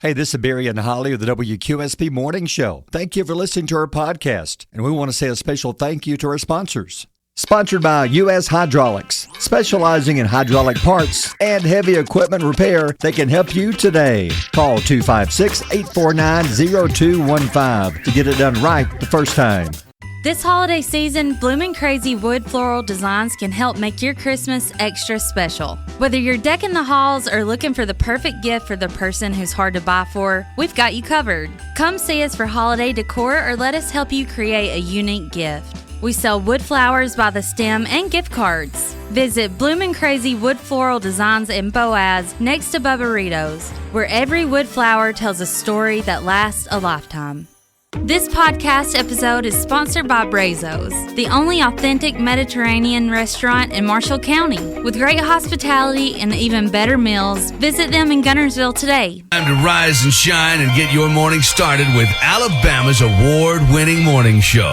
Hey, this is Barry and Holly of the WQSP Morning Show. Thank you for listening to our podcast, and we want to say a special thank you to our sponsors. Sponsored by U.S. Hydraulics, specializing in hydraulic parts and heavy equipment repair. They can help you today. Call 256-849-0215 to get it done right the first time. This holiday season, Bloomin' Crazy wood floral designs can help make your Christmas extra special. Whether you're decking the halls or looking for the perfect gift for the person who's hard to buy for, we've got you covered. Come see us for holiday decor or let us help you create a unique gift. We sell wood flowers by the stem and gift cards. Visit Bloomin' Crazy Wood Floral Designs in Boaz next to Bubba-Ritos, where every wood flower tells a story that lasts a lifetime. This podcast episode is sponsored by Brazos, the only authentic Mediterranean restaurant in Marshall County. With great hospitality and even better meals, visit them in Gunnersville today. Time to rise and shine and get your morning started with Alabama's award-winning morning show.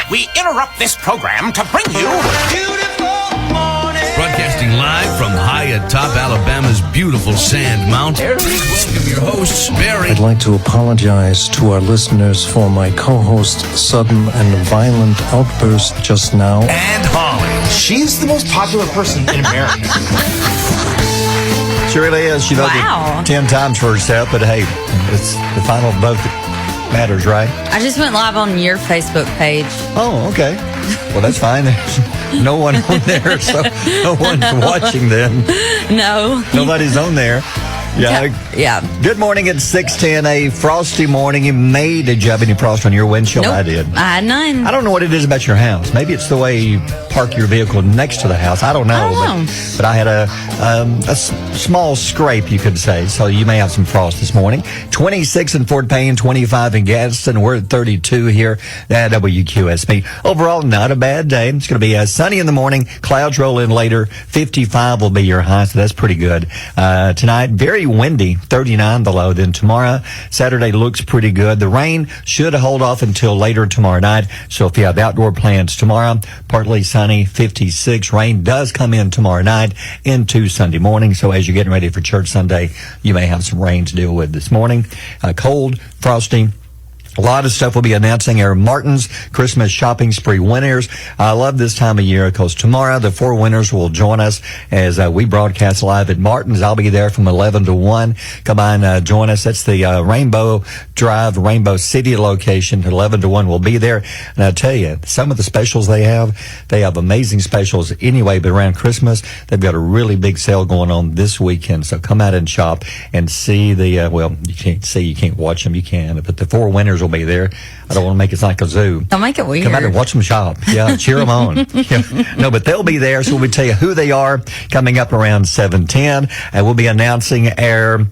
We interrupt this program to bring you Beautiful Morning. Broadcasting live from high atop Alabama's beautiful sand mountain. Please welcome your hosts, Barry. I'd like to apologize to our listeners for my co-host's sudden and violent outburst just now. And Holly. She's the most popular person in America. She really is. She voted 10 times for herself, but hey, it's the final vote that matters, right? I just went live on your Facebook page. Oh, okay. Well, that's fine. There's no one on there, so no one's watching then. No. Nobody's on there. Yeah. Good morning. It's 6:10, a frosty morning. Did you have any frost on your windshield? Nope. I did. I had none. I don't know what it is about your house. Maybe it's the way you park your vehicle next to the house. I don't know. But I had a small scrape, you could say. So you may have some frost this morning. 26 in Fort Payne, 25 in Gadsden. We're at 32 here at WQSP. Overall, not a bad day. It's going to be sunny in the morning. Clouds roll in later. 55 will be your high, so that's pretty good. Tonight, very windy, 39 the low. Then tomorrow, Saturday looks pretty good. The rain should hold off until later tomorrow night. So if you have outdoor plans tomorrow, partly sunny, 56. Rain does come in tomorrow night into Sunday morning. So as you're getting ready for church Sunday, you may have some rain to deal with this morning. Cold, frosty. A lot of stuff we'll be announcing our Martin's Christmas shopping spree winners. I love this time of year because tomorrow the 4 winners will join us as we broadcast live at Martin's. I'll be there from 11 to 1. Come on, join us. That's the Rainbow Drive, Rainbow City location. 11 to 1 will be there. And I'll tell you, some of the specials they have amazing specials anyway, but around Christmas, they've got a really big sale going on this weekend. So come out and shop and see the, you can't watch them, you can, but the 4 winners will be there. I don't want to make it like a zoo. Don't make it weird. Come out and watch them shop. Yeah, cheer them on. Yeah. No, but they'll be there, so we'll tell you who they are coming up around 7:10, and we'll be announcing our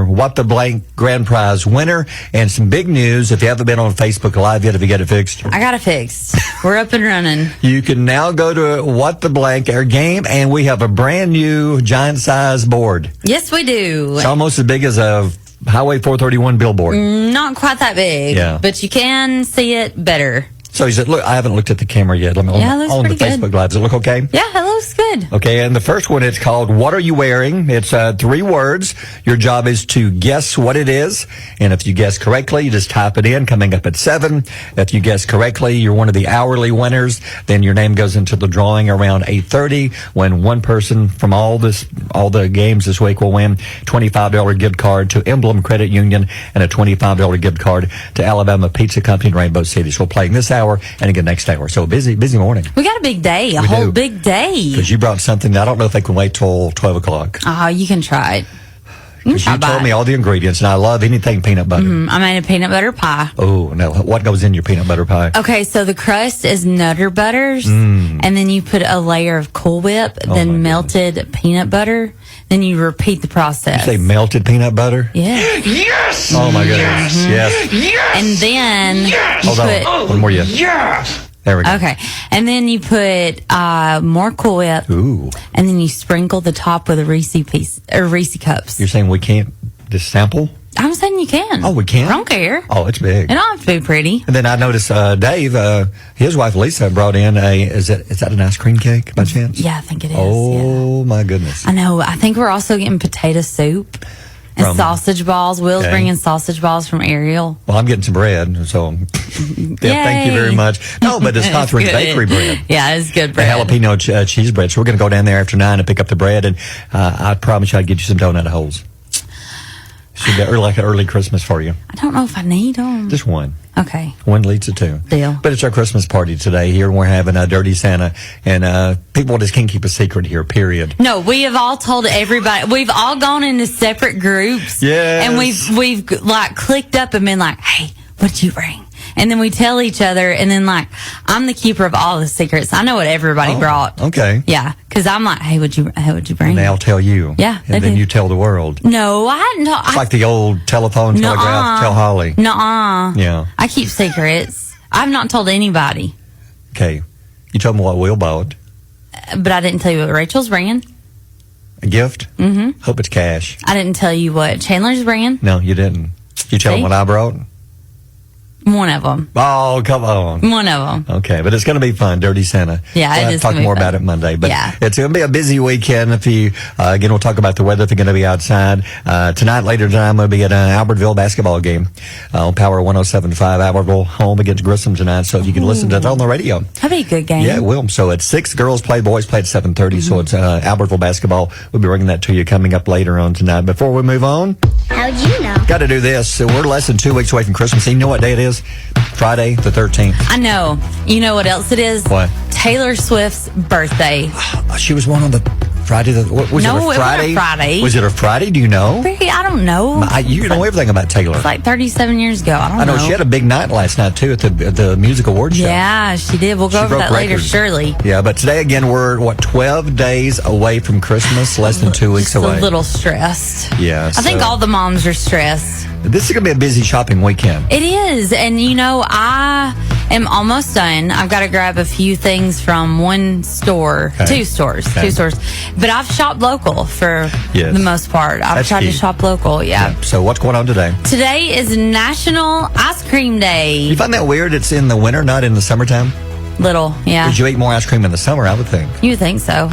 What the Blank grand prize winner, and some big news. If you haven't been on Facebook Live yet, have you got it fixed? I got it fixed. We're up and running. You can now go to What the Blank, our game, and we have a brand new giant size board. Yes, we do. It's almost as big as a Highway 431 billboard. Not quite that big, but you can see it better. So he said, look, I haven't looked at the camera yet. Let me on the Facebook Live. Does it look okay? Yeah, it looks good. Okay, and the first one, it's called What Are You Wearing? It's 3 words. Your job is to guess what it is. And if you guess correctly, you just type it in, coming up at 7. If you guess correctly, you're one of the hourly winners. Then your name goes into the drawing around 8:30, when one person from all the games this week will win $25 gift card to Emblem Credit Union and a $25 gift card to Alabama Pizza Company in Rainbow City. So we're playing this hour and again next hour. So busy morning. We got a big day, a whole big day. Because you brought something that I don't know if they can wait till 12 o'clock. Oh, you can try it. Because you told me all the ingredients, and I love anything peanut butter. I made a peanut butter pie. Oh, no. What goes in your peanut butter pie? Okay, so the crust is Nutter Butters, and then you put a layer of Cool Whip, then melted peanut butter. Then you repeat the process. You say melted peanut butter? Yeah. Yes! Oh, my goodness. Yes. Yes! And then you Hold on. One more yet. Yes! There we go. Okay. And then you put more Cool Whip. Ooh. And then you sprinkle the top with a Reese cups. You're saying we can't just sample? I'm saying you can. Oh, we can? I don't care. Oh, it's big. It don't have to be pretty. And then I noticed Dave, his wife Lisa, brought in is that an ice cream cake by chance? Yeah, I think it is. Oh, my goodness. I know. I think we're also getting potato soup. And sausage balls. Will's Okay. bringing sausage balls from Ariel. Well, I'm getting some bread, so yeah, thank you Yay. very much. No, but it's Catherine's Bakery bread. Yeah, it's good The bread. jalapeno cheese bread. So we're going to go down there after 9 and pick up the bread, and I promise you I'd get you some donut holes. Should be like an early Christmas for you. I don't know if I need them. Just one. Okay. One leads to two. Deal. But it's our Christmas party today here, and we're having a Dirty Santa, and people just can't keep a secret here, period. No, we have all told everybody. We've all gone into separate groups. Yes. And we've like clicked up and been like, hey, what'd you bring? And then we tell each other, and then like, I'm the keeper of all the secrets. I know what everybody brought. Okay. Yeah. Cause I'm like, hey, what'd you bring? And they'll tell you. Yeah, they And then do. you tell the world. No, I hadn't told. It's like the old telephone telegraph, tell Holly. Nuh-uh. Yeah. I keep secrets. I've not told anybody. Okay. You told me what Will bought. But I didn't tell you what Rachel's bringing. A gift? Mm-hmm. Hope it's cash. I didn't tell you what Chandler's bringing. No, you didn't. You tell See? them what I brought? One of them. Oh, come on. One of them. Okay, but it's going to be fun, Dirty Santa. Yeah, it We'll is talk gonna be more fun. about it Monday. But Yeah. it's going to be a busy weekend. If you again, we'll talk about the weather if you're going to be outside tonight. Later tonight, I'm going to be at an Albertville basketball game on Power 107.5. Albertville home against Grissom tonight. So if you can listen to it on the radio, That'd be a good game. yeah, it will. So at 6, girls play, boys play at 7:30. So it's Albertville basketball. We'll be bringing that to you coming up later on tonight. Before we move on, How'd you know? got to do this. So we're less than 2 weeks away from Christmas. And you know what day it is? Friday the 13th. I know. You know what else it is? What? Taylor Swift's birthday. She was one on the Friday. Was No, it it wasn't a a Friday? Friday. Was it a Friday? Do you know? Ricky, I don't know. You know everything about Taylor. It's like 37 years ago. I don't I know know. she had a big night last night too at the music awards show. Yeah, she did. We'll go She over broke that later, records. surely. Yeah, but today again we're 12 days away from Christmas, less than 2 weeks Just away. a little stressed. Yeah, I think so- all the moms are stressed. This is gonna be a busy shopping weekend. It is. And, you know, I am almost done. I've got to grab a few things from one store, Okay. two stores. Okay. But I've shopped local for Yes. the most part. I've That's tried key. to shop local, yeah. So what's going on today? Today is National Ice Cream Day. You find that weird? It's in the winter, not in the summertime. Little, yeah. Because you eat more ice cream in the summer, I would think. You would think so.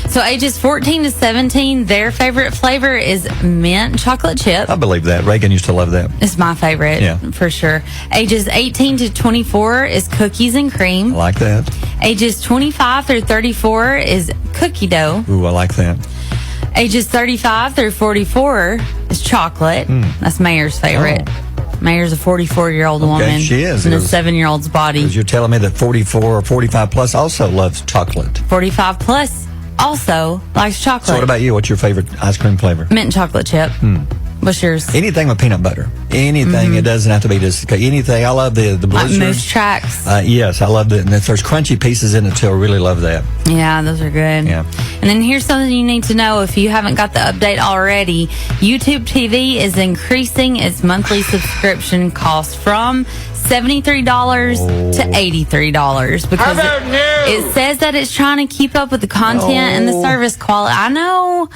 So ages 14 to 17, their favorite flavor is mint chocolate chip. I believe that. Reagan used to love that. It's my favorite, Yeah. for sure. Ages 18 to 24 is cookies and I cream. like that. Ages 25 through 34 is cookie dough. Ooh, I like that. Ages 35 through 44 is chocolate. That's Mayor's favorite. Mayor's a 44-year-old woman she is. in a It was- 7-year-old's body. Because you're telling me that 44 or 45 plus also loves chocolate. 45 plus also likes chocolate. So what about you? What's your favorite ice cream flavor? mint chocolate chip? What's yours? Anything with peanut butter. Anything. It doesn't have to be just anything. I love the Like blizzard. Moose Tracks. Yes, I love it. And if there's crunchy pieces in it too, I really love that. Yeah, those are good. Yeah. And then here's something you need to know if you haven't got the update already. YouTube TV is increasing its monthly subscription cost from $73 to $83 because it says that it's trying to keep up with the content and the service quality. I know,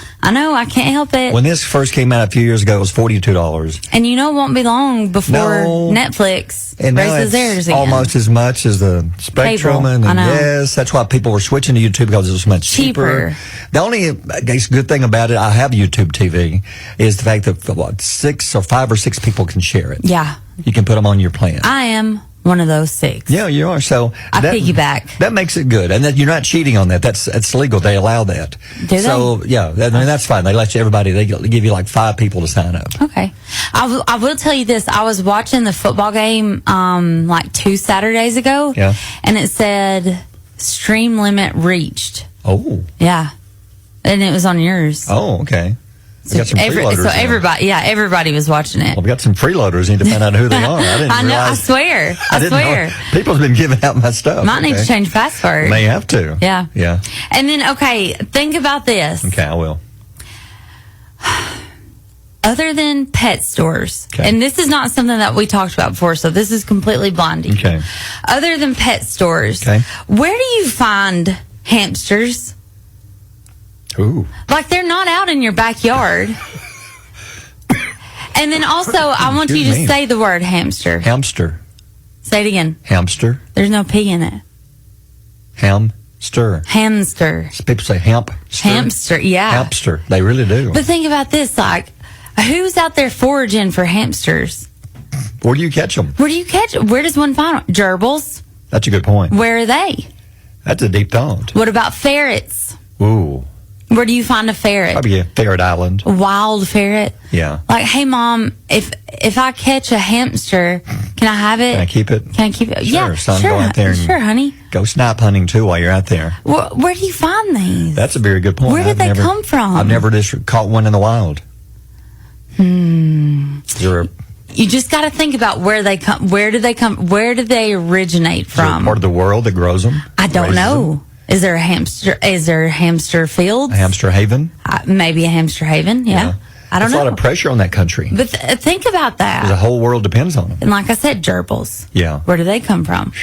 I can't help it. When this first came out a few years ago, it was $42. And you know it won't be long before No. Netflix And now raises it's theirs again. almost as much as the Spectrum. Cable. And I know. yes, that's why people were switching to YouTube because it was much cheaper. Cheaper. The only I guess, good thing about it, I have YouTube TV, is the fact that 5 or 6 people can share it. Yeah. You can put them on your plan. I am one of those 6. Yeah, you are. So I piggyback. That makes it good, and that you're not cheating on that. That's legal. They allow that. Do they? So yeah, I mean that's fine. They let you everybody. They give you like 5 people to sign up. Okay. I will tell you this. I was watching the football game like 2 Saturdays ago. Yeah. And it said stream limit reached. Oh, Yeah. And it was on yours. oh, okay. We got some freeloaders. so everybody was watching it. Well, we got some freeloaders. Need to find out who they are. I didn't I know, I realize. swear. I didn't know. swear. People's been giving out my stuff. Might need to change password. May have to. Yeah. Yeah. And then, okay, think about this. Okay, I will. Other than pet stores, Okay. and this is not something that we talked about before, so this is completely blinding. Okay. Other than pet stores, Okay. where do you find hamsters? Ooh. Like they're not out in your backyard. And then also, I want you Excuse to me. say the word hamster. Hamster. Say it again. Hamster. There's no P in it. Hamster. Hamster. People say hamster. Hamster, yeah. Hamster. They really do. But think about this, like, Who's out there foraging for hamsters? Where do you catch them? Where does one find them? Gerbils? That's a good point. Where are they? That's a deep thought. What about ferrets? Ooh. Where do you find a ferret? Probably a ferret island. A wild ferret? Yeah. Like, hey, Mom, if I catch a hamster, can I have it? Can I keep it? Sure, Yeah, son, sure, go out there and sure, honey. go snipe hunting, too, while you're out there. Where do you find these? That's a very good point. Where did they come from? I've never just caught one in the wild. You just got to think about where they come. Where do they come? Where do they originate from? Part of the world that grows them? I don't know. Is there a hamster? Is there a hamster field? A hamster haven? Maybe a hamster haven. Yeah. I don't know. There's a lot of pressure on that country. But think about that. The whole world depends on them. And like I said, gerbils. Yeah. Where do they come from?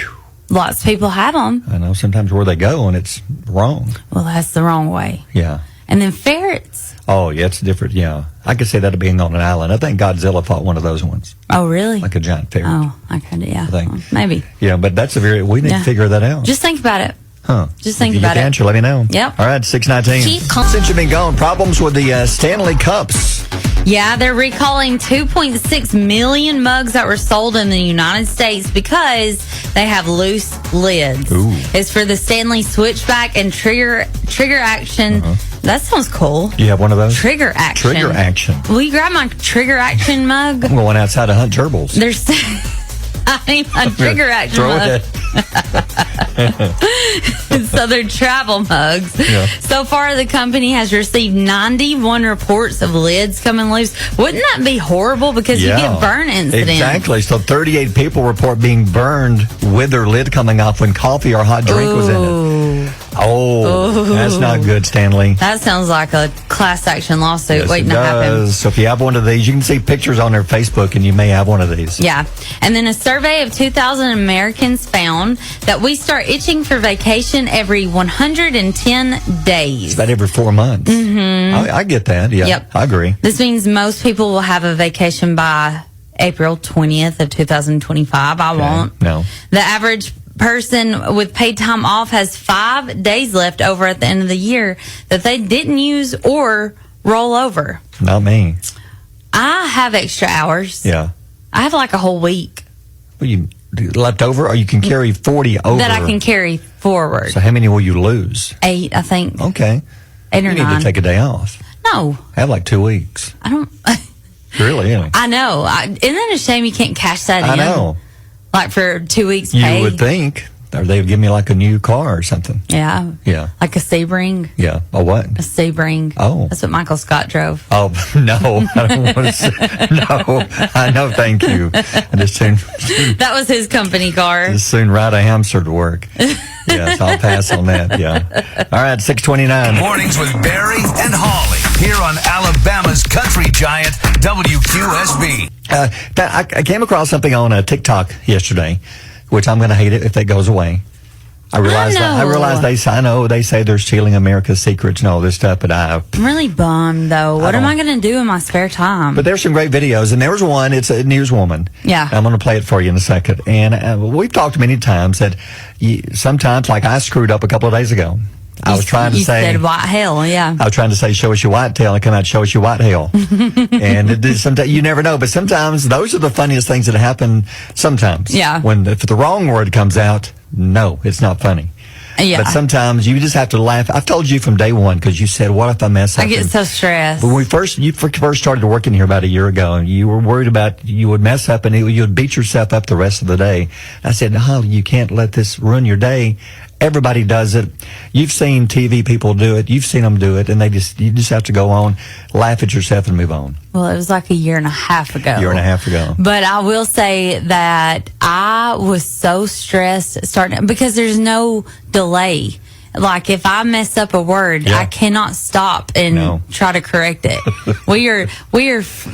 Lots of people have them. I know sometimes where they go and it's wrong. Well, that's the wrong way. Yeah. And then ferrets. Oh, yeah, it's different. Yeah. I could say that being on an island. I think Godzilla fought one of those ones. Oh, really? Like a giant ferret. Oh, I kind of, yeah. I think. Well, maybe. Yeah, but that's we need to figure that out. Just think about it. Huh. Just think if about you can it. answer, let me know. Yep. All right, 619. Since you've been gone, problems with the Stanley Cups. Yeah, they're recalling 2.6 million mugs that were sold in the United States because they have loose lids. Ooh. It's for the Stanley Switchback and Trigger Action. That sounds cool. You have one of those? Trigger Action. Trigger Action. Will you grab my Trigger Action mug? I'm going outside to hunt gerbils. There's I need my Trigger Action Throw mug. it. So they're travel mugs. Yeah. So far, the company has received 91 reports of lids coming loose. Wouldn't that be horrible? Because you get burn incidents. Exactly. So 38 people report being burned with their lid coming off when coffee or hot drink was in it. Oh, that's not good, Stanley. That sounds like a class action lawsuit Yes, waiting it to happen. does. So if you have one of these, you can see pictures on their Facebook, and you may have one of these. Yeah. And then a survey of 2,000 Americans found that we start itching for vacation every 110 days. It's about every 4 months. Mm-hmm. I get that. Yeah, Yep. I agree. This means most people will have a vacation by April 20th of 2025. I won't. No. The average person with paid time off has 5 days left over at the end of the year that they didn't use or roll over. Not me. I have extra hours. Yeah. I have like a whole week Well, you left over, or you can carry 40 over. that I can carry forward. So how many will you lose? 8, I think. Okay. 8 or You 9. need to take a day off. No, Have like 2 weeks. I don't. Really, anyway. I know. Isn't it a shame you can't cash that in? I know. Like for 2 weeks You pay. would think. Or they would give me like a new car or something. Yeah. Yeah. Like a Sebring. Yeah. A what? A Sebring. Oh. That's what Michael Scott drove. Oh, no. I don't want to say. No. I know, thank you. I just soon That was his company car. ride a hamster to work. Yes, I'll pass on that. Yeah. All right, 629. Mornings with Barry and Holly here on Alabama's country giant WQSB. I came across something on TikTok yesterday, which I'm going to hate it if that goes away. I realize they say they're stealing America's secrets and all this stuff, but I'm really bummed, though. What am I going to do in my spare time? But there's some great videos, and there was one. It's a newswoman. Yeah. I'm going to play it for you in a second. And we've talked many times that sometimes, like I screwed up a couple of days ago. I was trying to say. You said white hell, yeah. I was trying to say, show us your white tail, and come out, show us your white hell. And sometimes you never know, but sometimes those are the funniest things that happen sometimes. Yeah. If the wrong word comes out, no, it's not funny. Yeah. But sometimes you just have to laugh. I've told you from day one, because you said, what if I mess up? I get so stressed. When you first started working here about a year ago, and you were worried about you would mess up and you would beat yourself up the rest of the day. I said, no, you can't let this ruin your day. Everybody does it. You've seen TV people do it. You've seen them do it, and you just have to go on, laugh at yourself, and move on. Well, it was like a year and a half ago. But I will say that I was so stressed because there's no delay. Like if I mess up a word, I cannot stop and try to correct it. We are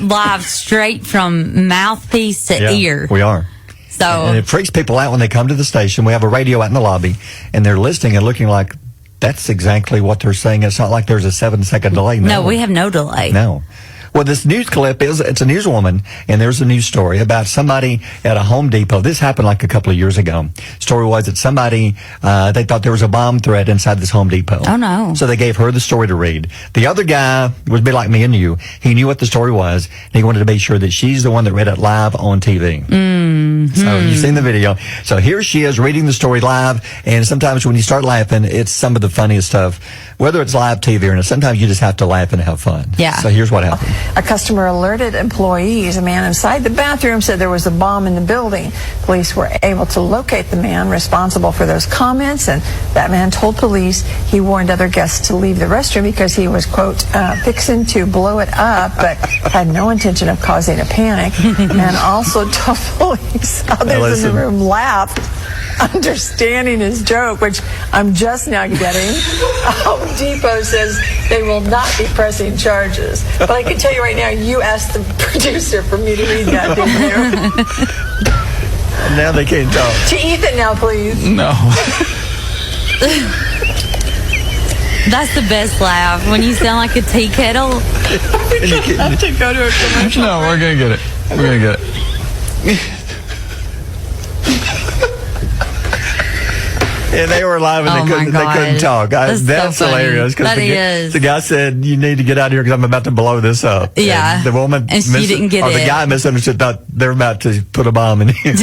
live straight from mouthpiece to ear. We are. So and it freaks people out when they come to the station. We have a radio out in the lobby, and they're listening and looking like that's exactly what they're saying. It's not like there's a 7-second delay. No, we have no delay. No. Well, this news clip it's a newswoman, and there's a news story about somebody at a Home Depot. This happened like a couple of years ago. Story was that somebody, they thought there was a bomb threat inside this Home Depot. Oh, no. So they gave her the story to read. The other guy would be like me and you. He knew what the story was, and he wanted to be sure that she's the one that read it live on TV. Mm-hmm. So you've seen the video. So here she is reading the story live, and sometimes when you start laughing, it's some of the funniest stuff. Whether it's live TV or not, sometimes you just have to laugh and have fun. Yeah. So here's what happened. A customer alerted employees. A man inside the bathroom said there was a bomb in the building. Police were able to locate the man responsible for those comments, and that man told police he warned other guests to leave the restroom because he was, quote, fixing to blow it up, but had no intention of causing a panic, and also told police others in the room laughed, understanding his joke, which I'm just now getting. Home Depot says they will not be pressing charges. But I can tell you right now, you asked the producer for me to read that, didn't you? Now they can't talk. To Ethan now, please. No. That's the best laugh, when you sound like a tea kettle. I have to go to a commercial. No, we're going to get it. We're going to get it. And they were live and they couldn't talk. That's so hilarious. That the guy said, "You need to get out of here because I'm about to blow this up." Yeah. And the woman and she didn't get it. The guy misunderstood, thought they were about to put a bomb in here.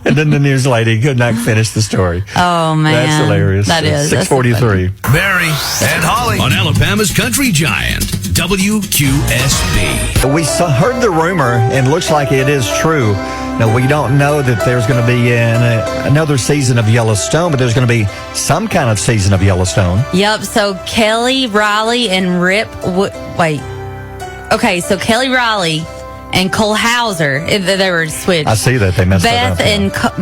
And then the news lady could not finish the story. Oh, man. That's hilarious. That is. 6:43. Barry and Holly on Alabama's Country Giant, WQSB. We heard the rumor, and looks like it is true. Now, we don't know that there's going to be another season of Yellowstone, but there's going to be some kind of season of Yellowstone. Yep. So Kelly Riley and Rip. Okay. So Kelly Riley and Cole Hauser, they were switched. I see that they messed that up.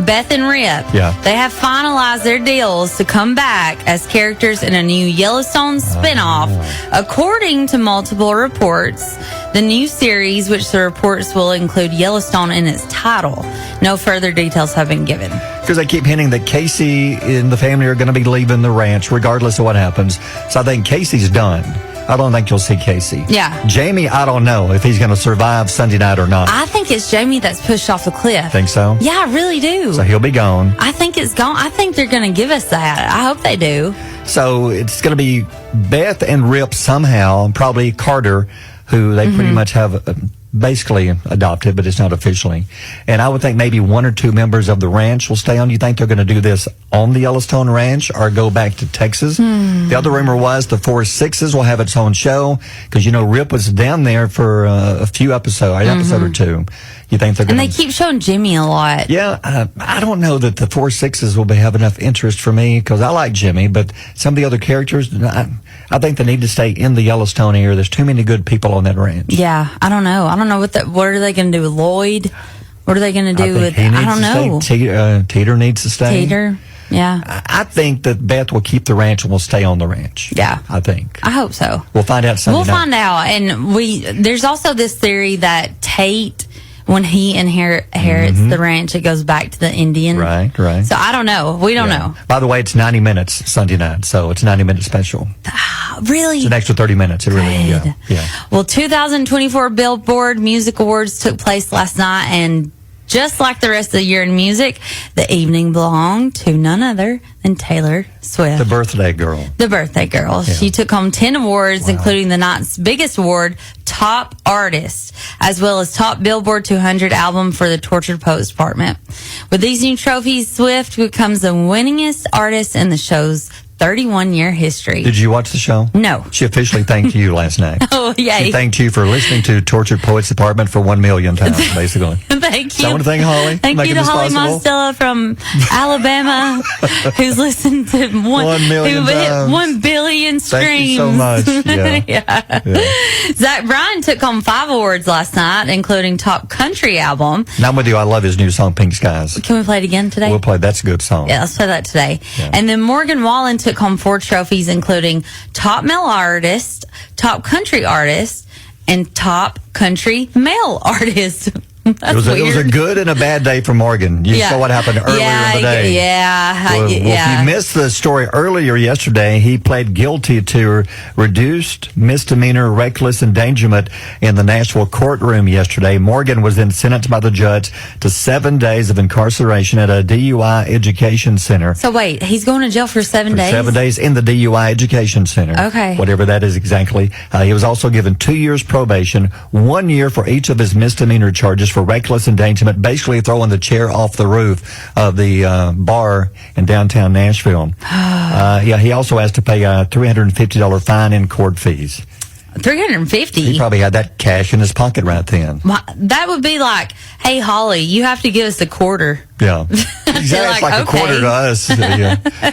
Beth and Rip. Yeah. They have finalized their deals to come back as characters in a new Yellowstone spinoff, according to multiple reports. The new series, which the reports will include Yellowstone in its title. No further details have been given. Because they keep hinting that Casey and the family are going to be leaving the ranch regardless of what happens. So I think Casey's done. I don't think you'll see Casey. Yeah. Jamie, I don't know if he's going to survive Sunday night or not. I think it's Jamie that's pushed off the cliff. Think so? Yeah, I really do. So he'll be gone. I think it's gone. I think they're going to give us that. I hope they do. So it's going to be Beth and Rip somehow, probably Carter, who they pretty much have basically adopted, but it's not officially. And I would think maybe one or two members of the ranch will stay on. You think they're going to do this on the Yellowstone Ranch or go back to Texas? The other rumor was the Four Sixes will have its own show because, Rip was down there for a few episodes, an episode or two. You think they're going to... And they keep showing Jimmy a lot. Yeah, I don't know that the Four Sixes will have enough interest for me because I like Jimmy, but some of the other characters, I think they need to stay in the Yellowstone area. There's too many good people on that ranch. Yeah, I don't know. I don't know what are they going to do with Lloyd? What are they going to do with... I don't know. Teeter needs to stay. Teeter, yeah. I think that Beth will keep the ranch and will stay on the ranch. Yeah. I think. I hope so. We'll find out Sunday night. We'll find out. And there's also this theory that Tate, when he inherits the ranch, it goes back to the Indian. Right. So I don't know. We don't know. By the way, it's 90 minutes Sunday night, so it's a 90-minute special. Really? It's an extra 30 minutes. It really is. Yeah. Well, 2024 Billboard Music Awards took place last night, and just like the rest of the year in music, the evening belonged to none other than Taylor Swift. The birthday girl. Yeah. She took home 10 awards, including the night's biggest award, Top Artist, as well as Top Billboard 200 Album for the Tortured Poets Department. With these new trophies, Swift becomes the winningest artist in the show's 31-year history. Did you watch the show? No. She officially thanked you last night. Oh, yay. She thanked you for listening to Tortured Poets Department for 1 million times, basically. Thank you. So I want to thank Holly. Thank you to Holly Mostella from Alabama, who's listened to 1 million times. 1 billion streams. Thank you so much. Yeah. Zach Bryan took home 5 awards last night, including Top Country Album. And I'm with you. I love his new song, Pink Skies. Can we play it again today? We'll play. That's a good song. Yeah, let's play that today. Yeah. And then Morgan Wallen took home 4 trophies, including Top Male Artist, Top Country Artist, and Top Country Male Artist. It was a good and a bad day for Morgan. You saw what happened earlier in the day. Well, if you missed the story earlier yesterday, he pled guilty to reduced misdemeanor reckless endangerment in the Nashville courtroom yesterday. Morgan was then sentenced by the judge to 7 days of incarceration at a DUI education center. So wait, he's going to jail for 7 days? 7 days in the DUI education center. Okay. Whatever that is exactly. He was also given 2 years probation, 1 year for each of his misdemeanor charges for reckless endangerment, basically throwing the chair off the roof of the bar in downtown Nashville. He also has to pay a $350 fine in court fees. $350? He probably had that cash in his pocket right then. That would be like, hey, Holly, you have to give us a quarter. Yeah. Exactly. It's like a quarter to us. But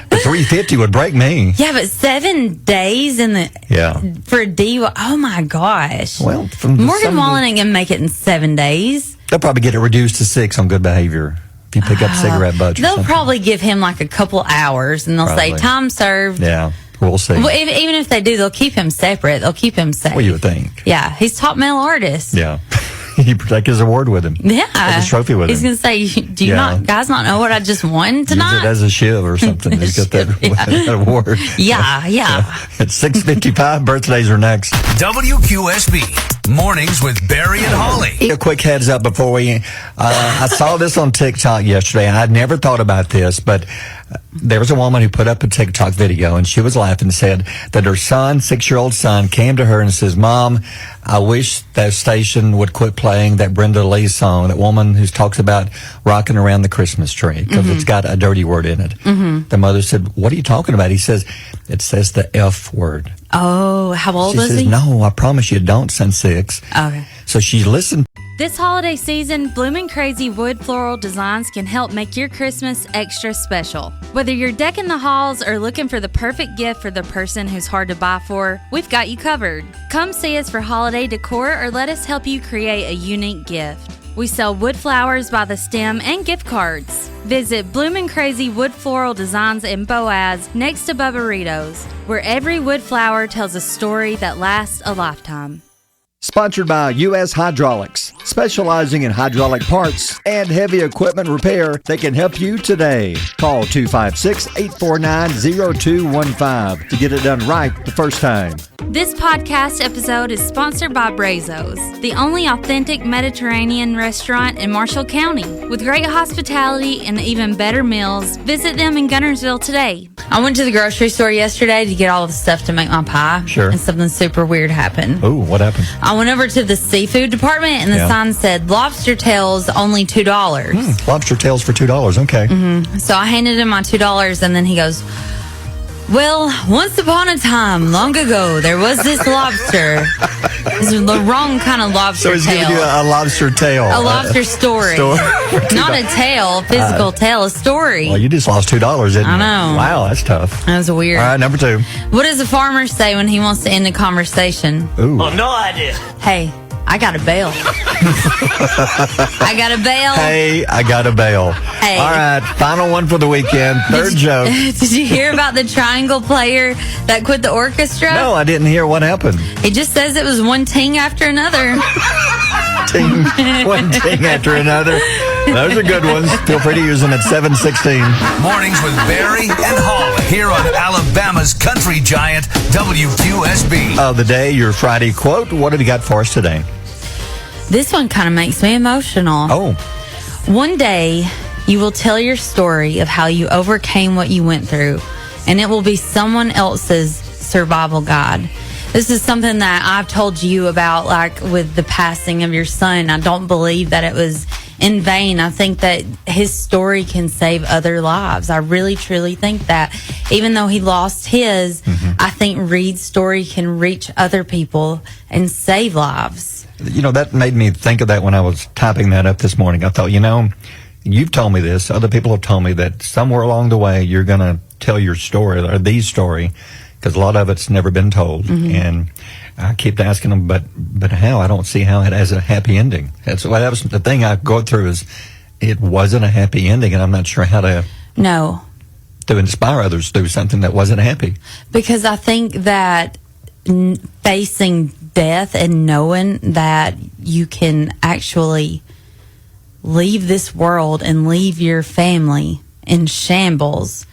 $350 would break me. Yeah, but 7 days for a DUI. Oh, my gosh. Well, Morgan Wallen ain't going to make it in 7 days. They'll probably get it reduced to 6 on good behavior. If you pick up cigarette butts or they'll something. probably give him like a couple hours, and they'll say, time served. Yeah, we'll see. Well, even if they do, they'll keep him separate. They'll keep him safe. Well, you would think. Yeah, he's top male artist. Yeah. He take his award with him. Yeah. Take his trophy with him. He's going to say, do you guys not know what I just won tonight? Use it as a shiv or something. He's got that award. Yeah. At 6:55, birthdays are next. WQSB, mornings with Barry and Holly. A quick heads up before we, I saw this on TikTok yesterday. I'd never thought about this, but there was a woman who put up a TikTok video, and she was laughing and said that her son, 6-year-old son, came to her and says, Mom, I wish that station would quit playing that Brenda Lee song, that woman who talks about rocking around the Christmas tree, because it's got a dirty word in it. The mother said, what are you talking about? He says, it says the F word. Oh, how old was he? She says, no, I promise you, don't, son 6. Okay. So she listened. This holiday season, Bloomin' Crazy wood floral designs can help make your Christmas extra special. Whether you're decking the halls or looking for the perfect gift for the person who's hard to buy for, we've got you covered. Come see us for holiday decor or let us help you create a unique gift. We sell wood flowers by the stem and gift cards. Visit Bloomin' Crazy Wood Floral Designs in Boaz next to Bubba-Ritos, where every wood flower tells a story that lasts a lifetime. Sponsored by U.S. Hydraulics, specializing in hydraulic parts and heavy equipment repair. They can help you today. Call 256-849-0215 to get it done right the first time. This podcast episode is sponsored by Brazos, the only authentic Mediterranean restaurant in Marshall County. With great hospitality and even better meals, visit them in Gunnersville today. I went to the grocery store yesterday to get all the stuff to make my pie. Sure. And something super weird happened. Oh, what happened? I went over to the seafood department, and the sign said lobster tails only $2. Lobster tails for $2. Okay. So I handed him my $2, and then he goes, well, once upon a time, long ago, there was this lobster. This is the wrong kind of lobster So he's tail. giving you a lobster tail. A lobster story. Not a tail, physical tail, a story. Well, you just lost $2, didn't you? I know. Wow, that's tough. That was weird. All right, number 2. What does a farmer say when he wants to end a conversation? Ooh. Oh, no idea. Hey, I got a bail. I got a bail. Hey, I got a bail. Hey. All right, final one for the weekend. Third joke. Did you hear about the triangle player that quit the orchestra? No, I didn't hear what happened. He just says it was one ting after another. Ting, one ting after another. Those are good ones. Feel free to use them at 7:16. Mornings with Barry and Holly here on Alabama's country giant, WQSB. Of the day, your Friday quote. What have you got for us today? This one kind of makes me emotional. Oh. One day, you will tell your story of how you overcame what you went through, and it will be someone else's survival guide. This is something that I've told you about, like with the passing of your son. I don't believe that it was in vain. I think that his story can save other lives. I really, truly think that. Even though he lost his, I think Reed's story can reach other people and save lives. You know, that made me think of that when I was typing that up this morning. I thought, you know, you've told me this. Other people have told me that somewhere along the way you're going to tell your story or the story, because a lot of it's never been told. And I keep asking them, but how? I don't see how it has a happy ending. That was the thing I go through, is it wasn't a happy ending, and I'm not sure how to inspire others through something that wasn't happy. Because I think that facing death and knowing that you can actually leave this world and leave your family in shambles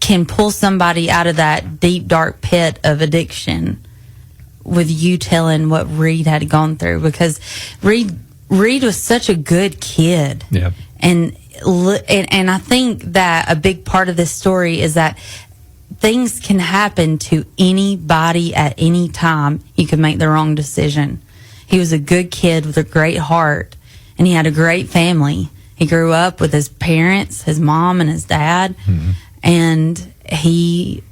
can pull somebody out of that deep, dark pit of addiction with you telling what Reed had gone through. Because Reed was such a good kid. Yeah. And I think that a big part of this story is that things can happen to anybody at any time. You can make the wrong decision. He was a good kid with a great heart, and he had a great family. He grew up with his parents, his mom and his dad, and he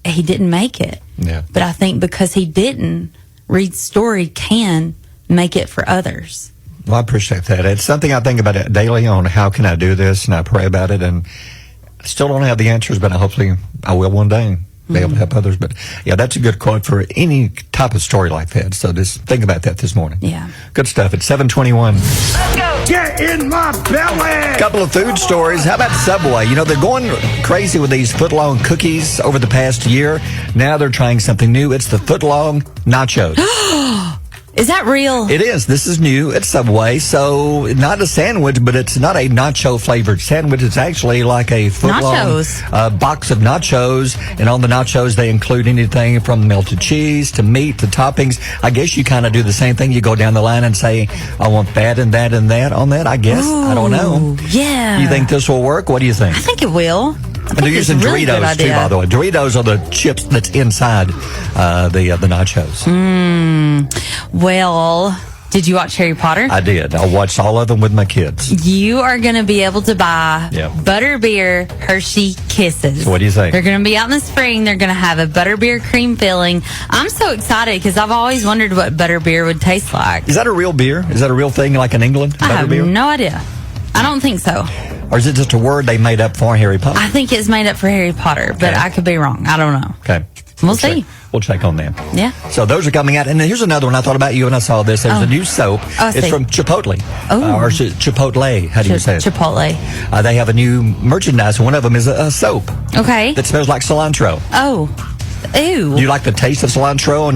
didn't make it. Yeah. But I think because he didn't, Reed's story can make it for others. Well, I appreciate that. It's something I think about it daily on how can I do this, and I pray about it, and I still don't have the answers, but hopefully I will one day be able to help others. But yeah, that's a good quote for any type of story like that. So just think about that this morning. Yeah. Good stuff. It's 7:21. Get in my belly! Couple of food stories. How about Subway? You know, they're going crazy with these footlong cookies over the past year. Now they're trying something new. It's the footlong nachos. Is that real? It is. This is new at Subway. So not a sandwich, but it's not a nacho-flavored sandwich. It's actually like a footlong box of nachos. And on the nachos, they include anything from melted cheese to meat to toppings. I guess you kind of do the same thing. You go down the line and say, I want that and that and that on that, I guess. Ooh, I don't know. Yeah. You think this will work? What do you think? I think it will. And they're using really Doritos, too, by the way. Doritos are the chips that's inside the nachos. Well, did you watch Harry Potter? I did. I watched all of them with my kids. You are going to be able to buy Butterbeer Hershey Kisses. So what do you think? They're going to be out in the spring. They're going to have a butterbeer cream filling. I'm so excited because I've always wondered what butterbeer would taste like. Is that a real beer? Is that a real thing like in England? I have Butterbeer? no idea. I don't think so. Or is it just a word they made up for Harry Potter? I think it's made up for Harry Potter, but I could be wrong. I don't know. Okay. We'll see. We'll check on that. Yeah. So those are coming out. And then here's another one. I thought about you when I saw this. There's a new soap. It's from Chipotle. Or Chipotle. How do you say it? Chipotle. They have a new merchandise. One of them is a soap. Okay. That smells like cilantro. Oh. Ew. Do you like the taste of cilantro on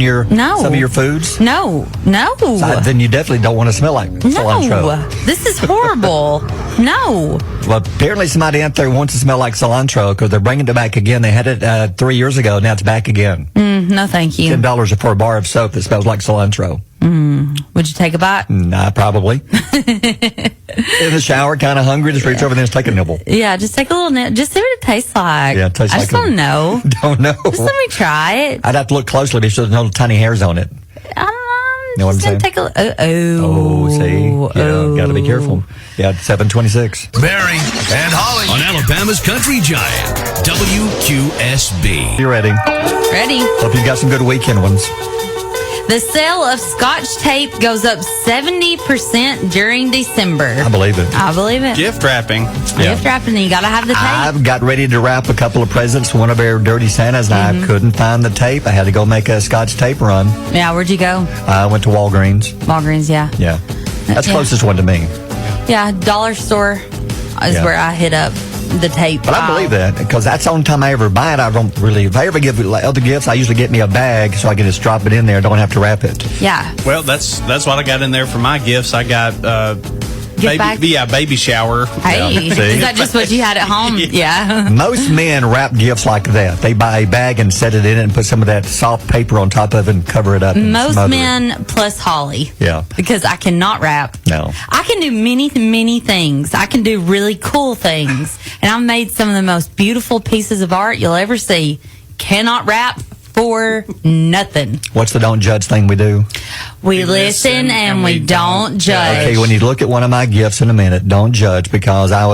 some of your foods? No. Then you definitely don't want to smell like cilantro. No. This is horrible. No. Well, apparently somebody out there wants to smell like cilantro because they're bringing it back again. They had it 3 years ago. Now it's back again. No, thank you. $10 for a bar of soap that smells like cilantro. Would you take a bite? Nah, probably. In the shower, kind of hungry, just reach over there and take a nibble. Yeah, just take a little nibble. Just see what it tastes like. Yeah, it tastes I like just don't know. Don't know. Just let me try it. I'd have to look closely because there's no tiny hairs on it. You know what I'm saying? Take a see? Got to be careful. Yeah, 7:26. Barry and Holly on Alabama's Country Giant, WQSB. You ready? Ready. Hope you got some good weekend ones. The sale of Scotch tape goes up 70% during December. I believe it. I believe it. Gift wrapping. Gift wrapping, you got to have the tape. I've got ready to wrap a couple of presents for one of our dirty Santas, and I couldn't find the tape. I had to go make a Scotch tape run. Yeah, where'd you go? I went to Walgreens. Walgreens, yeah. Yeah. That's closest one to me. Yeah, dollar store is where I hit up the tape. But I believe that because that's the only time I ever buy it. I don't really, if I ever give other gifts, I usually get me a bag so I can just drop it in there. Don't have to wrap it. Yeah. Well, that's what I got in there for my gifts. I got baby shower. Hey, is that just what you had at home? Yeah. Most men wrap gifts like that. They buy a bag and set it in it and put some of that soft paper on top of it and cover it up. Most men plus Holly. Yeah. Because I cannot wrap. No. I can do many things. I can do really cool things. And I've made some of the most beautiful pieces of art you'll ever see. Cannot wrap for nothing. What's the don't judge thing we do? We listen and we don't judge. Okay, when you look at one of my gifts in a minute, don't judge because I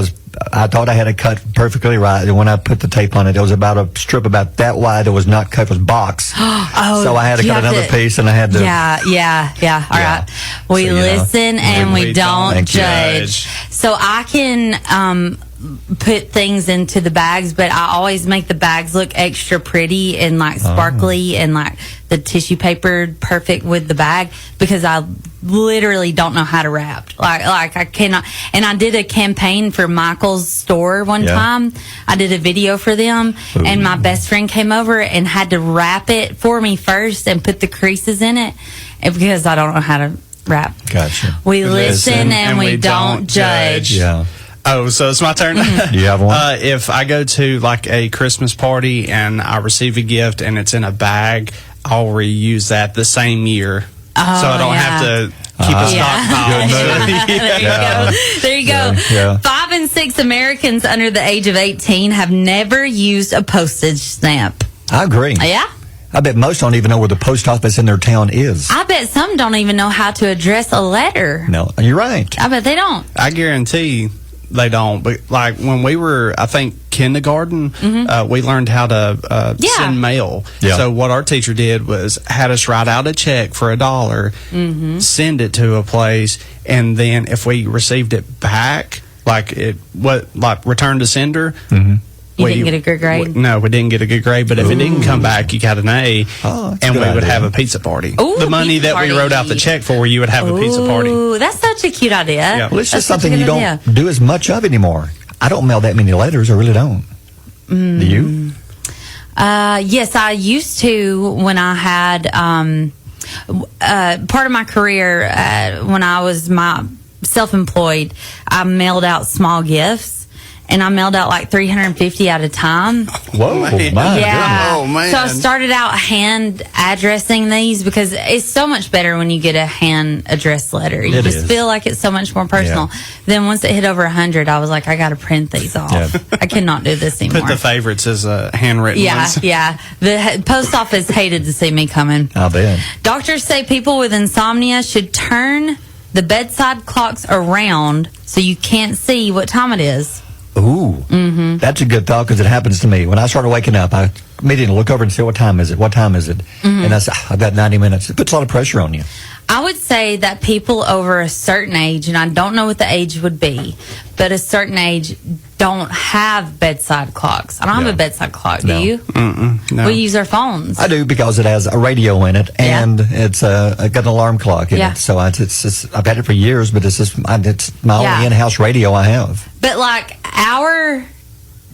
thought I had it cut perfectly right. And when I put the tape on it, it was about a strip about that wide. It was not cut. It was box. So I had to cut another piece and I had to. Yeah. All right. We listen and we don't judge. So I can put things into the bags, but I always make the bags look extra pretty and like sparkly and like the tissue paper perfect with the bag because I literally don't know how to wrap. Like I cannot. And I did a campaign for Michael's store one time. I did a video for them and my best friend came over and had to wrap it for me first and put the creases in it because I don't know how to rap. Gotcha. We listen and we don't judge. Yeah. Oh, so it's my turn? You have one? If I go to like a Christmas party and I receive a gift and it's in a bag, I'll reuse that the same year. So I don't have to keep a stockpile. There you go. Yeah. 5 in 6 Americans under the age of 18 have never used a postage stamp. I agree. Yeah? I bet most don't even know where the post office in their town is. I bet some don't even know how to address a letter. No, you're right. I bet they don't. I guarantee they don't. But like when we were, I think, kindergarten, we learned how to send mail. Yeah. So what our teacher did was had us write out a check for $1, send it to a place, and then if we received it back, like return to sender. You didn't get a good grade? No, we didn't get a good grade. But if it didn't come back, you got an A, and we would idea. have a pizza party. Ooh, the money pizza that we wrote out the check for, you would have a pizza party. Ooh, that's such a cute idea. Yeah. Well, it's That's just such a something good you idea. don't do as much of anymore. I don't mail that many letters. I really don't. Do you? Yes, I used to when I had part of my career when I was self-employed. I mailed out small gifts. And I mailed out like 350 at a time. Whoa, my Yeah. goodness. Oh, man. So I started out hand addressing these because it's so much better when you get a hand addressed letter. You It just is. feel like it's so much more personal. Yeah. Then once it hit over 100, I was like, I got to print these off. Yeah. I cannot do this anymore. Put the favorites as handwritten Yeah, ones. yeah. The post office hated to see me coming. I bet. Doctors say people with insomnia should turn the bedside clocks around so you can't see what time it is. Ooh, that's a good thought because it happens to me. When I started waking up, I immediately look over and say, what time is it? What time is it? And I say, I've got 90 minutes. It puts a lot of pressure on you. I would say that people over a certain age, and I don't know what the age would be, but a certain age don't have bedside clocks. I don't have a bedside clock. No. Do you? No. We use our phones. I do because it has a radio in it and it's got an alarm clock in it. So it's I've had it for years, but it's my only in-house radio I have. But like our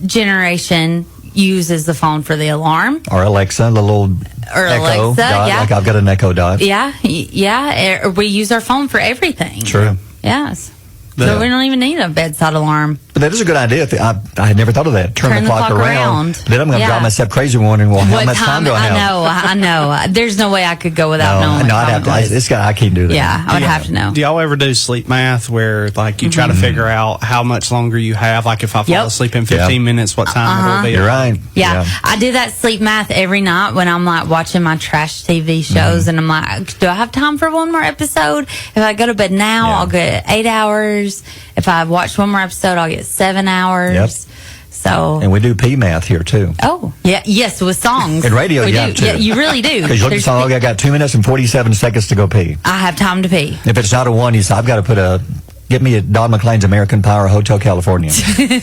generation uses the phone for the alarm. Or Alexa, the little Echo Alexa, Dot. yeah. Like I've got an Echo Dot. Yeah. We use our phone for everything. True. Yes. Yeah. So we don't even need a bedside alarm. But that is a good idea. I had never thought of that. Turn the clock around. Then I'm going to drive myself crazy wondering, well, how much time do I have? I know. There's no way I could go without knowing. No, I'd have to. I can't do that. Yeah, I would have to know. Do y'all ever do sleep math where like you try to figure out how much longer you have? Like if I fall asleep in 15 minutes, what time it'll be? You're right. Yeah, I do that sleep math every night when I'm like watching my trash TV shows, and I'm like, do I have time for one more episode? If I go to bed now, I'll get 8 hours. If I watch one more episode, I'll get 7 hours. Yep. So, and we do P math here too. Oh, yeah, yes, with songs. In radio, we you do. have to. Yeah, you really do. Because you look at the song, I got 2 minutes and 47 seconds to go pee. I have time to pee. If it's not a one, you say, I've got to get me a Don McLean's American Pie or Hotel California. Give me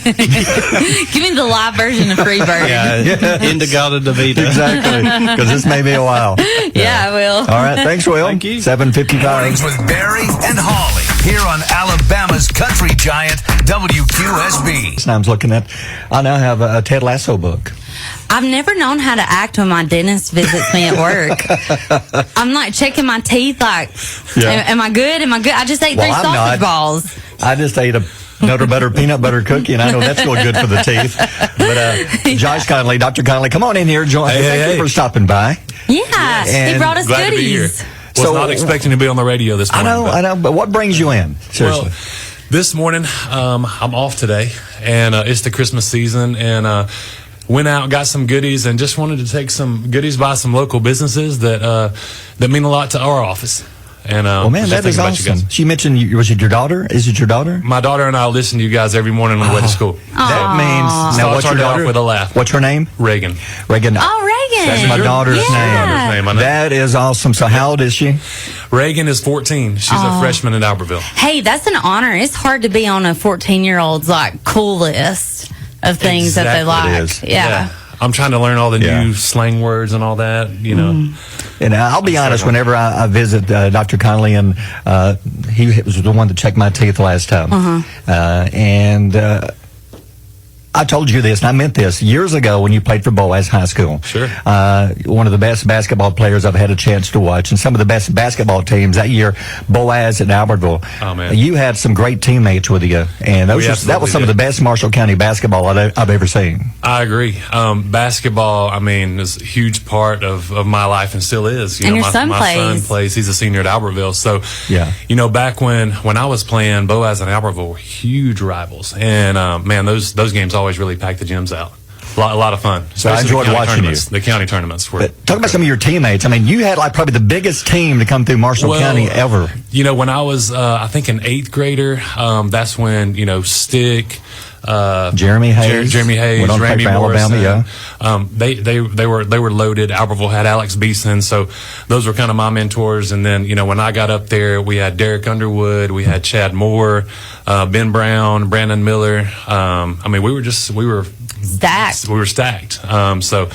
the live version of Freebird. Yeah, Indigada Davida. Exactly, because this may be a while. Yeah, I will. All right, thanks, Will. Thank you. 7:55. Mornings with Barry and Holly here on Alabama's country giant WQSB. I was looking at, I now have a Ted Lasso book. I've never known how to act when my dentist visits me at work. I'm like checking my teeth, like, am I good? Am I good? I just ate 3 sausage balls. I just ate a Nutter Butter peanut butter cookie, and I know that's really good for the teeth. But Josh Conley, Dr. Conley, come on in here. Thank you for stopping by. Yeah, And he brought us glad goodies. to be here. Was not expecting to be on the radio this morning. I know, but what brings you in? Seriously. Well, this morning, I'm off today, and it's the Christmas season, and went out, got some goodies, and just wanted to take some goodies by some local businesses that mean a lot to our office. And well, man, that is awesome. She mentioned, was it your daughter? Is it your daughter? My daughter and I listen to you guys every morning on the way to school. That means, now what's your daughter? Off with a laugh. What's her name? Reagan. Reagan. Oh, Reagan. That's my daughter's name. I know. That is awesome. So how old is she? Reagan is 14. She's a freshman at Albertville. Hey, that's an honor. It's hard to be on a 14-year-old's like cool list of things that they like. It is. Yeah. I'm trying to learn all the new slang words and all that, you know. And I'll be honest, whenever I visit Dr. Conley, and he was the one that checked my teeth last time, and I told you this, and I meant this years ago when you played for Boaz High School. Sure. One of the best basketball players I've had a chance to watch, and some of the best basketball teams that year, Boaz and Albertville. Oh, man. You had some great teammates with you, and that was some of the best Marshall County basketball I've ever seen. I agree. Basketball, I mean, is a huge part of my life and still is. And your son my son plays. He's a senior at Albertville. So, back when I was playing, Boaz and Albertville were huge rivals. And, man, those games always really packed the gyms out. A lot of fun. So I enjoyed watching you. The county tournaments were. Talk about some of your teammates. I mean, you had like probably the biggest team to come through Marshall County ever. When I was, I think, an 8th grader, that's when, Stick, Jeremy Hayes, Randy Alabama, Morrison, they were loaded. Albertville had Alex Beeson, so those were kind of my mentors. And then when I got up there, we had Derek Underwood, we had Chad Moore, Ben Brown, Brandon Miller. I mean, we were stacked. We were stacked. So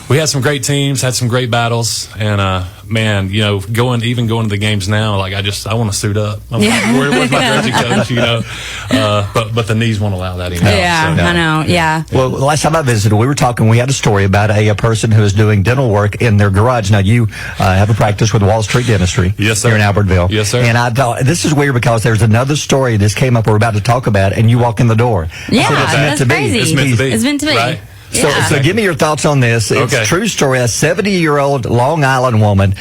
we had some great teams, had some great battles, and man, going to the games now, like I want to suit up. I'm like, where's my jersey coach? But the knees won't allow that anymore. Yeah, so. I know. Yeah. Well, the last time I visited, we had a story about a person who is doing dental work in their garage. Now, you have a practice with Wall Street Dentistry. Yes, sir. Here in Albertville. Yes, sir. And I thought, this is weird because there's another story this came up we're about to talk about, and you walk in the door. Yeah, it's crazy. It's meant to be. It's meant to be. Right? So give me your thoughts on this. It's a true story. A 70-year-old Long Island woman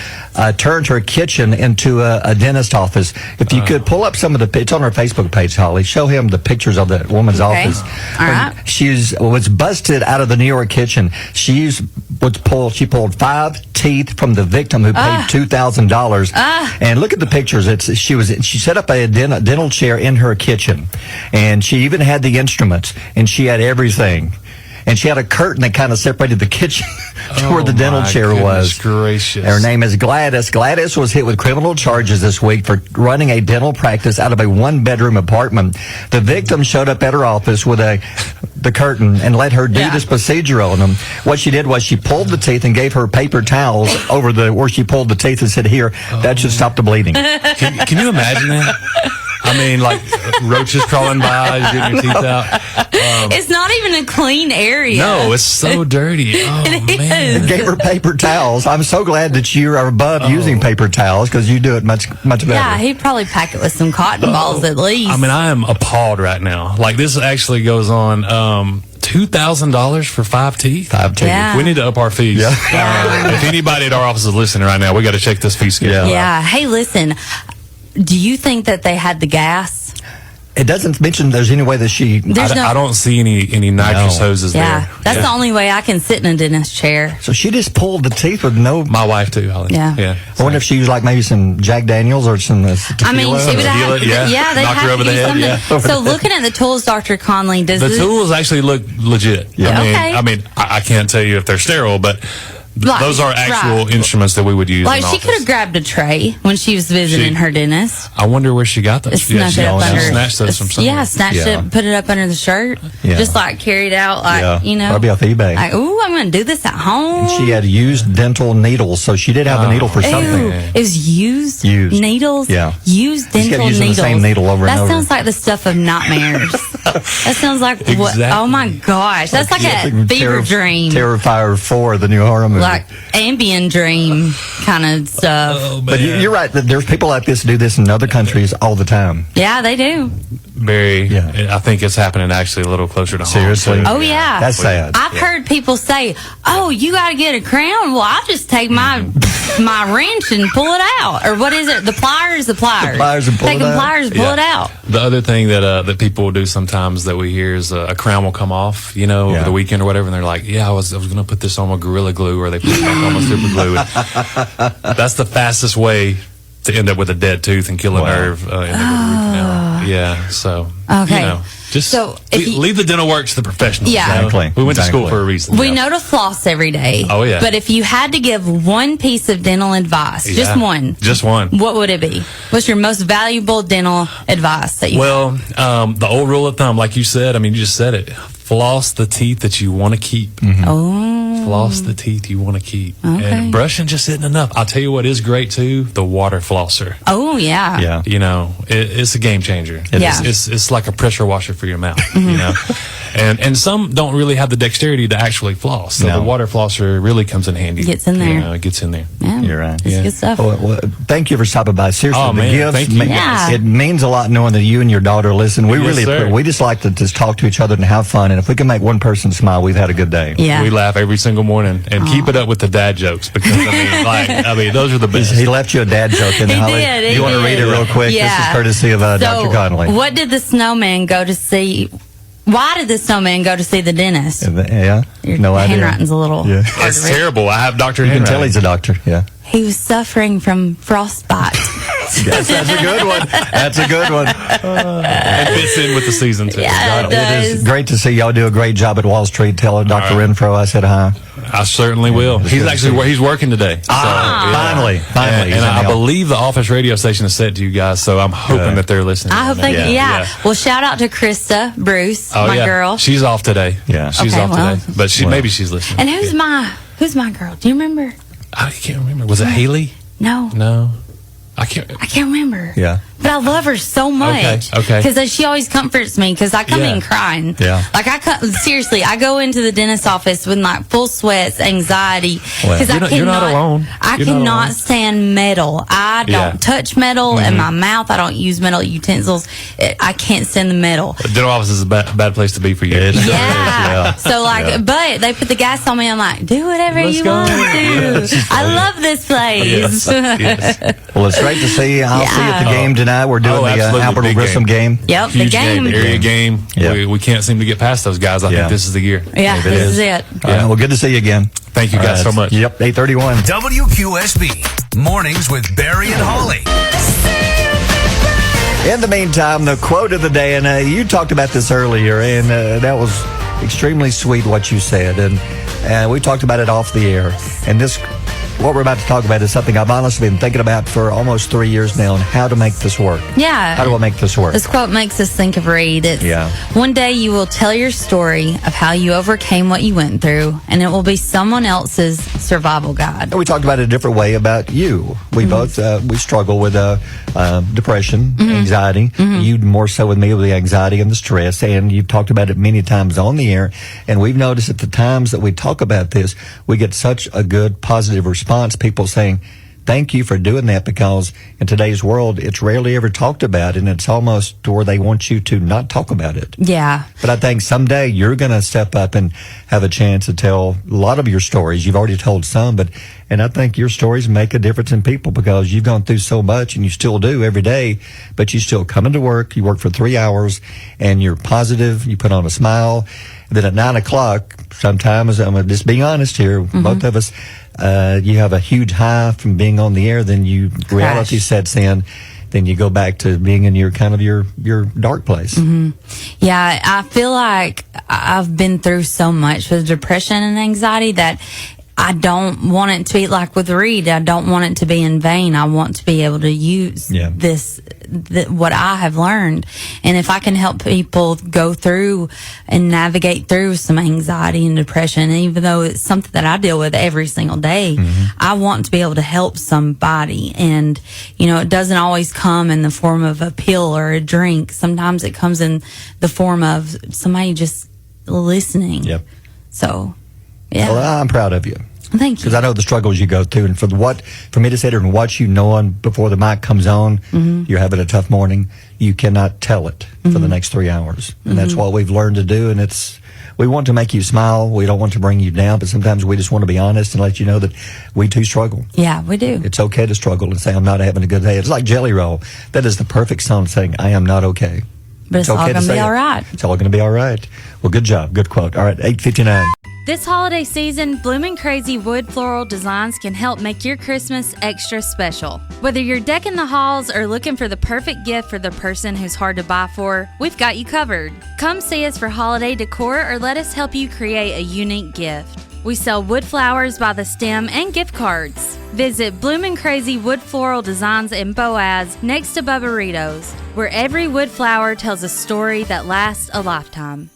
turned her kitchen into a dentist office. If you could pull up some of it's on her Facebook page, Holly. Show him the pictures of the woman's office. All right. She was busted out of the New York kitchen. She pulled 5 teeth from the victim who paid $2,000. And look at the pictures. She set up a dental chair in her kitchen, and she even had the instruments, and she had everything. And she had a curtain that kind of separated the kitchen to where the dental chair was. Gracious. Her name is Gladys. Gladys was hit with criminal charges this week for running a dental practice out of a 1-bedroom apartment. The victim showed up at her office with the curtain and let her do this procedure on them. What she did was she pulled the teeth and gave her paper towels over where she pulled the teeth and said, "Here, that should stop the bleeding." Can you imagine that? I mean, like roaches crawling by, getting your teeth out. It's not even a clean area. No, it's so dirty. Oh, man. Gave her paper towels. I'm so glad that you are above using paper towels because you do it much better. Yeah, he'd probably pack it with some cotton balls at least. I mean, I am appalled right now. Like, this actually goes on $2,000 for 5 teeth. 5 teeth. Yeah. We need to up our fees. If anybody at our office is listening right now, we got to check this fee schedule. Yeah. Hey, listen. Do you think that they had the gas? It doesn't mention there's any way that I don't see any nitrous hoses there. That's the only way I can sit in a dentist chair. So she just pulled the teeth with no... My wife, too, Holly. Yeah. I wonder if she used like maybe some Jack Daniels or some tequila. I mean, she would have... Yeah, they knock her over the head, So looking at the tools, Dr. Conley, the tools actually look legit. Yeah. I mean, I can't tell you if they're sterile, but... those are actual instruments that we would use. Like, in she office. could have grabbed a tray when she was visiting her dentist. I wonder where she got those. She snatched those from somewhere. Yeah, snatched it, put it up under the shirt. Yeah. Just like carried out, like, probably off eBay. Like, ooh, I'm going to do this at home. And she had used dental needles, so she did have a needle for something. Ew, it was used needles? Yeah. Used dental using needles. the same needle over and that over. sounds like the stuff of nightmares. That sounds like what? Oh my gosh. That's like a fever dream. Terrifier 4, the new horror movie. Like ambient dream kind of stuff. Oh, but you're right. There's people like this who do this in other countries all the time. Yeah, they do. I think it's happening actually a little closer to home. Seriously? Oh, yeah. That's sad. I've heard people say, "Oh, you got to get a crown." Well, I'll just take my wrench and pull it out. Or what is it? The pliers? The pliers. The pliers and pull take it out. the pliers and pull it out. The other thing that people will do sometimes that we hear is a crown will come off, over the weekend or whatever, and they're like, "Yeah, I was going to put this on with Gorilla Glue," or they put it on with super glue. That's the fastest way to end up with a dead tooth and kill a nerve in the root canal. Yeah, so just leave the dental work to the professionals. Yeah, exactly. We went to school for a reason. We know to floss every day. Oh yeah. But if you had to give one piece of dental advice, just one, what would it be? What's your most valuable dental advice that you? Well, the old rule of thumb, like you said, I mean, you just said it: floss the teeth that you want to keep. Oh. floss the teeth you want to keep. Okay. And brushing just isn't enough. I'll tell you what is great too, the water flosser. Oh, yeah. Yeah. You know, it's a game changer. Yeah. It's like a pressure washer for your mouth, you know. And some don't really have the dexterity to actually floss. So the water flosser really comes in handy. Gets in there. You know, it gets in there. Yeah. You're right. It's good stuff. Well, thank you for stopping by. Seriously, Oh, the man, gifts, thank you. Yeah. it means a lot knowing that you and your daughter listen. We Yes, sir. we just like to just talk to each other and have fun. And if we can make one person smile, we've had a good day. Yeah. We laugh every single morning and keep it up with the dad jokes because I mean those are the best. He left you a dad joke in the He holiday. did, Do he you want to read it did. real quick? Yeah. This is courtesy of Dr. Connolly. What did the snowman go to see? Why did the snowman go to see the dentist? Yeah, Your no idea. handwriting's a little Yeah. hard It's to read. terrible. I have Dr. You can tell Handwriting. he's a doctor. Yeah. He was suffering from frostbite. Yes, that's a good one. That's a good one. It fits in with the season too. Yeah, it It is does. great to see y'all do a great job at Wall Street. Tell Dr. Renfro I said hi. I certainly will. it's He's good to actually see. he's working today. So, yeah. Finally. And, he's and in I the believe the office radio station is set to you guys, so I'm hoping that they're listening. I hope they Yeah. yeah. Well, shout out to Krista Bruce, Oh, my yeah. girl. She's off today. Yeah. She's Okay, off well. today, but maybe she's listening. And who's my girl? Do you remember? I can't remember. Was it Haley? No, No, I can't. I can't remember. Yeah. But I love her so much. okay. Because she always comforts me because I come Yeah. in crying. Yeah. Like seriously, I go into the dentist office with like full sweats, anxiety. Well, Because you're not alone. I You're not cannot alone. stand metal. I don't Yeah. touch metal in my mouth. I don't use metal utensils. I can't stand the metal. The dental office is a bad place to be for you. It is. Yeah. Yeah. So but they put the gas on me. I'm like, do whatever Let's you go. want to do. I love this place. Yes. Well, it's great to see you. I'll see you at the Yeah. game tonight. We're doing Oh, the absolutely. Albert Big Grissom game. Yep, Huge the game. area game. Yeah. We can't seem to get past those guys. I Yeah. think this is the year. Yeah, Maybe it this is. is it. All right, well, good to see you again. Thank you All guys right, so much. Yep, 8:31. WQSB Mornings with Barry and Holly. In the meantime, the quote of the day, and you talked about this earlier, and that was extremely sweet what you said, and we talked about it off the air. And what we're about to talk about is something I've honestly been thinking about for almost 3 years now, and how to make this work. Yeah. How do I make this work? This quote makes us think of Reed. It's, Yeah. one day you will tell your story of how you overcame what you went through, and it will be someone else's survival guide. We talked about it a different way about you. We both we struggle with depression, anxiety. You more so with me with the anxiety and the stress, and you've talked about it many times on the air. And we've noticed at the times that we talk about this, we get such a good positive response. People saying, thank you for doing that, because in today's world, it's rarely ever talked about, and it's almost to where they want you to not talk about it. Yeah. But I think someday you're going to step up and have a chance to tell a lot of your stories. You've already told some, and I think your stories make a difference in people, because you've gone through so much, and you still do every day, but you still come into work, you work for 3 hours, and you're positive, you put on a smile. And then at 9 o'clock, sometimes, I'm going to just be honest here, both of us, you have a huge high from being on the air, then reality sets in, then you go back to being in your kind of your dark place. Yeah, I feel like I've been through so much with depression and anxiety that I don't want it to be like with Reed. I don't want it to be in vain. I want to be able to use what I have learned. And if I can help people go through and navigate through some anxiety and depression, even though it's something that I deal with every single day, I want to be able to help somebody. And, it doesn't always come in the form of a pill or a drink. Sometimes it comes in the form of somebody just listening. Yep. So, yeah. Well, I'm proud of you. Thank you. Because I know the struggles you go through, and for me to sit here and watch you knowing before the mic comes on, you're having a tough morning, you cannot tell it for the next 3 hours. And that's what we've learned to do, and we want to make you smile. We don't want to bring you down, but sometimes we just want to be honest and let you know that we too struggle. Yeah, we do. It's okay to struggle and say, I'm not having a good day. It's like Jelly Roll. That is the perfect song saying, I am not okay. But it's all okay going to say be it. all right. It's all going to be all right. Well, good job. Good quote. All right, 8:59. This holiday season, Bloomin' Crazy wood floral designs can help make your Christmas extra special. Whether you're decking the halls or looking for the perfect gift for the person who's hard to buy for, we've got you covered. Come see us for holiday decor or let us help you create a unique gift. We sell wood flowers by the stem and gift cards. Visit Bloomin' Crazy Wood Floral Designs in Boaz next to Bubba Rito's, where every wood flower tells a story that lasts a lifetime.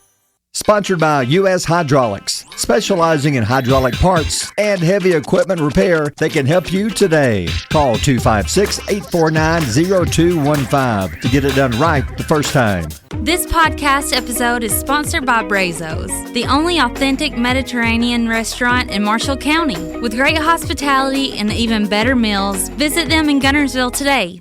Sponsored by U.S. Hydraulics, specializing in hydraulic parts and heavy equipment repair. They can help you today. Call 256-849-0215 to get it done right the first time. This podcast episode is sponsored by Brazos, the only authentic Mediterranean restaurant in Marshall County. With great hospitality and even better meals, visit them in Gunnersville today.